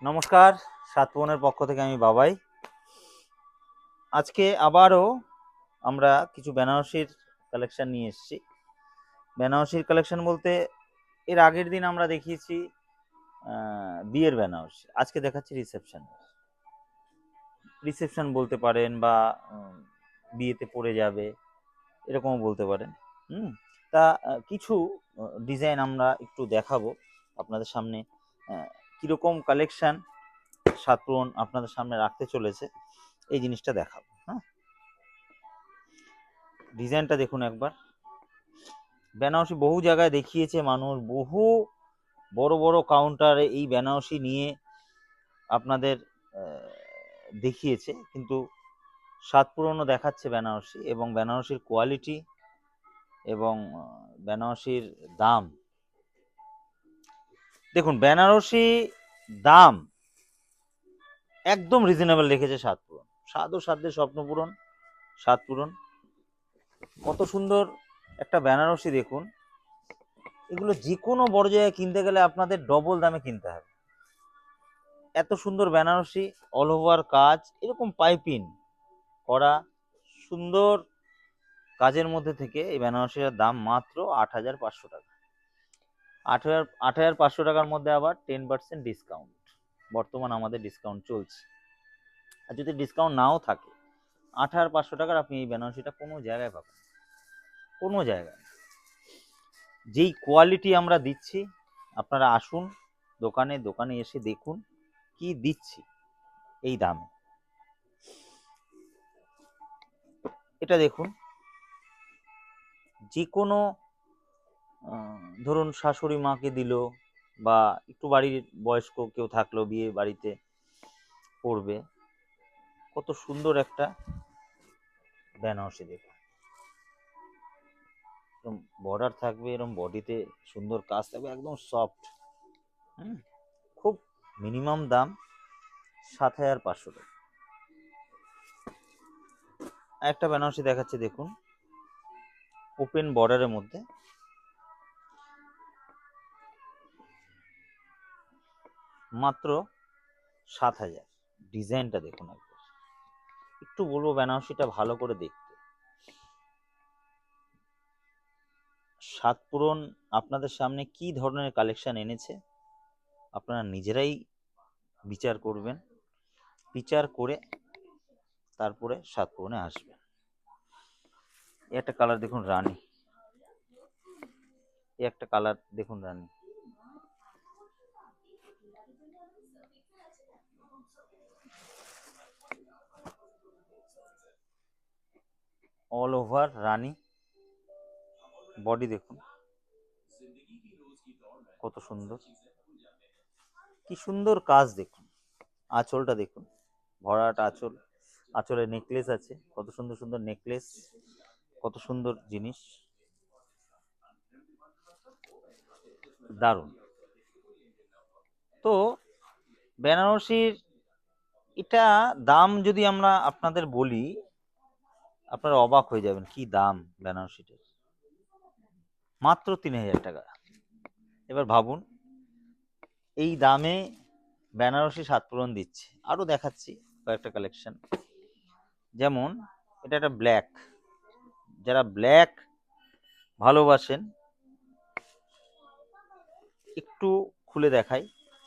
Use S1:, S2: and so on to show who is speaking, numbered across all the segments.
S1: নমস্কার, সাতপনের পক্ষ থেকে আমি বাবাই। আজকে আবারও আমরা কিছু বেনারসির কালেকশন নিয়ে এসেছি। বেনারসির কালেকশন বলতে এর আগের দিন আমরা দেখিয়েছি বিয়ের বেনারসি, আজকে দেখাচ্ছি রিসেপশন বলতে পারেন বা বিয়েতে পড়ে যাবে এরকমও বলতে পারেন। তা কিছু ডিজাইন আমরা একটু দেখাবো আপনাদের সামনে। কীরকম কালেকশান সাতপুরন আপনাদের সামনে রাখতে চলেছে এই জিনিসটা দেখাবো। হ্যাঁ, ডিজাইনটা দেখুন একবার। বেনারসি বহু জায়গায় দেখিয়েছে মানুষ, বহু বড় বড় কাউন্টারে এই বেনারসি নিয়ে আপনাদের দেখিয়েছে, কিন্তু সাতপুরনও দেখাচ্ছে বেনারসি, এবং বেনারসির কোয়ালিটি এবং বেনারসির দাম দেখুন। বেনারসি দাম একদম রিজনেবল রেখেছে সাতপুরন। স্বাদ ও সাধ্যের স্বপ্নপূরণ সাতপুরন। কত সুন্দর একটা বেনারসি দেখুন। এগুলো যে কোনো বড় জায়গায় কিনতে গেলে আপনাদের ডবল দামে কিনতে হবে। এত সুন্দর বেনারসি, অল ওভার কাজ, এরকম পাইপিং করা সুন্দর কাজের মধ্যে থেকে এই বেনারসির দাম মাত্র ৮,৫০০ টাকা। ৮,৫০০ টাকার মধ্যে আবার 10% ডিসকাউন্ট। বর্তমান আমাদের ডিসকাউন্ট চলছে। আর যদি ডিসকাউন্ট নাও থাকে, ৮,৫০০ টাকার আপনি এই বেনারসিটা কোনো জায়গায় পাবেন, কোনো জায়গায়। যেই কোয়ালিটি আমরা দিচ্ছি, আপনারা আসুন দোকানে এসে দেখুন কি দিচ্ছি এই দামে। এটা দেখুন, যে কোনো ধরুন শাশুড়ি মাকে দিল বা একটু বাড়ির বয়স্ক কেউ থাকলো, বিয়ে বাড়িতে পড়বে, কত সুন্দর একটা বেনারসি দেখুন। এরকম বর্ডার থাকবে, এরকম বডিতে সুন্দর কাজ থাকবে, একদম সফট। খুব মিনিমাম দাম ৭,৫০০ টাকা। একটা বেনারসি দেখাচ্ছে দেখুন, ওপেন বর্ডারের মধ্যে, মাত্র ৭,০০০। ডিজাইনটা দেখুন একবার। একটু বলবো বেনারসিটা ভালো করে দেখতে। সাতপুরন আপনাদের সামনে কি ধরনের কালেকশন এনেছে আপনারা নিজেরাই বিচার করবেন। বিচার করে তারপরে সাতপুরনে আসবেন। একটা কালার দেখুন রানী, একটা কালার দেখুন রানী। অল ওভার রানী বডি দেখুন কত সুন্দর, কি সুন্দর কাজ দেখুন। আঁচলটা দেখুন, ভরাট আঁচল, আঁচলে নেকলেস আছে, কত সুন্দর সুন্দর নেকলেস, কত সুন্দর জিনিস, দারুণ। তো বেনারসির এটা দাম যদি আমরা আপনাদের বলি, আপনারা অবাক হয়ে যাবেন কি দাম বেনারসিটার। মাত্র ৩,০০০ টাকা। এবার ভাবুন এই দামে বেনারসি সাতপুরন দিচ্ছে। আরো দেখাচ্ছি কয়েকটা কালেকশন। যেমন এটা একটা ব্ল্যাক, যারা ব্ল্যাক ভালোবাসেন, একটু খুলে দেখাই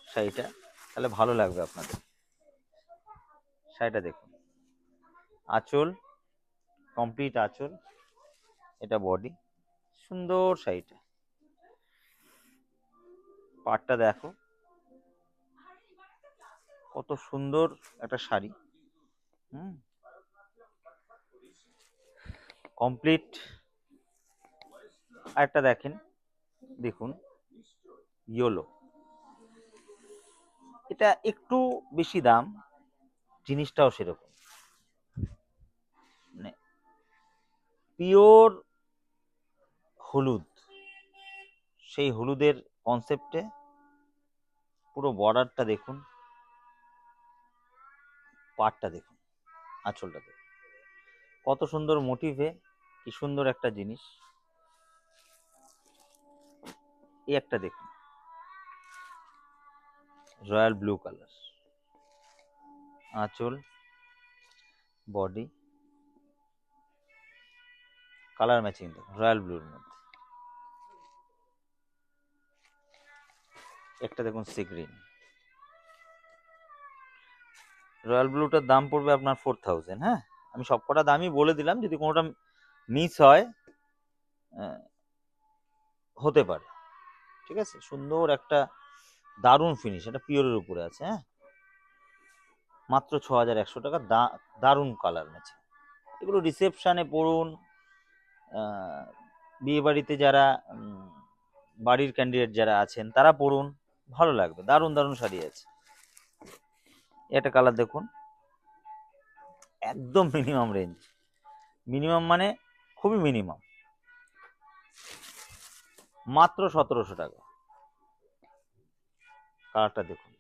S1: শাড়িটা, তাহলে ভালো লাগবে আপনাদের। শাড়িটা দেখুন, আঁচল, কমপ্লিট আঁচল, এটা বডি, সুন্দর শাড়িটা। পাটটা দেখো কত সুন্দর একটা শাড়ি। কমপ্লিট। আরেকটা দেখেন, দেখুন ইয়েলো, এটা একটু বেশি দাম, জিনিসটাও সেরকম, মানে পিওর হলুদ, সেই হলুদের কনসেপ্টে পুরো বর্ডারটা দেখুন, পাটটা দেখুন, আঁচলটা দেখুন, কত সুন্দর মোটিভে, কি সুন্দর একটা জিনিস। এই একটা দেখুন, রয়্যাল ব্লু কালার, আঁচল, বডি, কালার ম্যাচিং দেখুন রয়্যাল ব্লুর মধ্যে। একটা দেখুন সি গ্রিন। রয়্যাল ব্লুটার দাম পড়বে আপনার 4000। হ্যাঁ, আমি সবকটা দামই বলে দিলাম, যদি কোনোটা মিস হয় হতে পারে। ঠিক আছে, সুন্দর একটা দারুণ ফিনিশ, এটা পিওরের উপরে আছে। হ্যাঁ, মাত্র 6100 টাকা, দারুণ কালার ম্যাচিং। এগুলো রিসেপশনে পড়ুন, বিয়ে বাড়িতে যারা বাড়ির ক্যান্ডিডেট যারা আছেন তারা পড়ুন, ভালো লাগবে। দারুণ দারুণ শাড়ি আছে। এটা কালার দেখুন, একদম মিনিমাম রেঞ্জ, মিনিমাম মানে খুবই মিনিমাম, মাত্র 1700 টাকা। কালারটা দেখুন,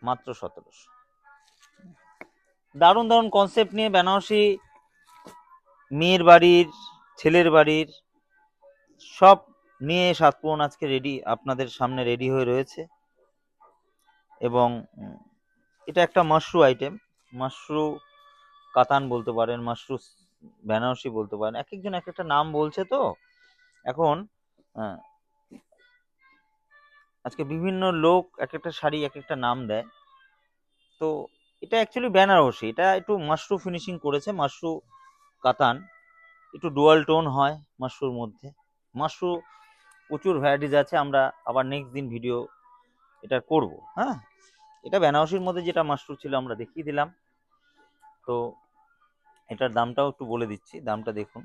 S1: মাত্র 1700। দারুণ দারুণ কনসেপ্ট নিয়ে বেনারসি মেয়ের বাড়ির, ছেলের বাড়ির সব নিয়ে সাতপুরন আজকে রেডি, আপনাদের সামনে রেডি হয়ে রয়েছে। এবং এটা একটা মাশরু আইটেম, মাশরু কাতান বলতে পারেন, মাশরু বেনারসি বলতে পারেন, এক একজন এক একটা নাম বলছে। তো এখন আজকে বিভিন্ন লোক এক একটা শাড়ি এক একটা নাম দেয়। তো এটা অ্যাকচুয়ালি বেনারসি, এটা একটু মাশরু ফিনিশিং করেছে, মাশরু কাতান, একটু ডুয়াল টোন হয় মাশরুর মধ্যে। মাশরু প্রচুর ভ্যারাইটিস আছে, আমরা আবার নেক্সট দিন ভিডিও এটা করব। হ্যাঁ, এটা বেনারসির মধ্যে যেটা মাশরু ছিল আমরা দেখিয়ে দিলাম। তো এটার দামটাও একটু বলে দিচ্ছি, দামটা দেখুন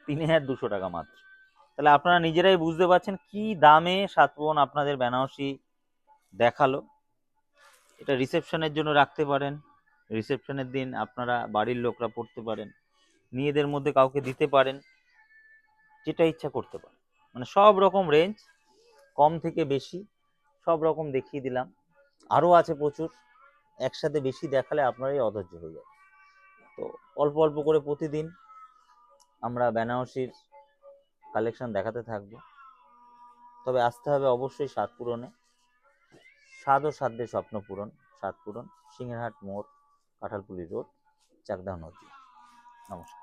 S1: 3200 টাকা মাত্র। তাহলে আপনারা নিজেরাই বুঝতে পারছেন কি দামে সাতপুরন আপনাদের বেনারসি দেখালো। এটা রিসেপশনের জন্য রাখতে পারেন, রিসেপশনের দিন আপনারা বাড়ির লোকরা পড়তে পারেন, মেয়েদের মধ্যে কাউকে দিতে পারেন, যেটা ইচ্ছা করতে পারেন। মানে সব রকম রেঞ্জ, কম থেকে বেশি সব রকম দেখিয়ে দিলাম। আরও আছে প্রচুর, একসাথে বেশি দেখালে আপনারাই অধৈর্য হয়ে যাবে। তো অল্প অল্প করে প্রতিদিন আমরা বেনারসির কালেকশন দেখাতে থাকবো। তবে আসতে হবে অবশ্যই সাতপুরনে, স্বাদ ও সাধ্যের স্বপ্ন পূরণ, সাতপুরন, সিংহেরহাট মোড়, কাঁঠালপুলি রোড, চাকদা নদী। নমস্কার।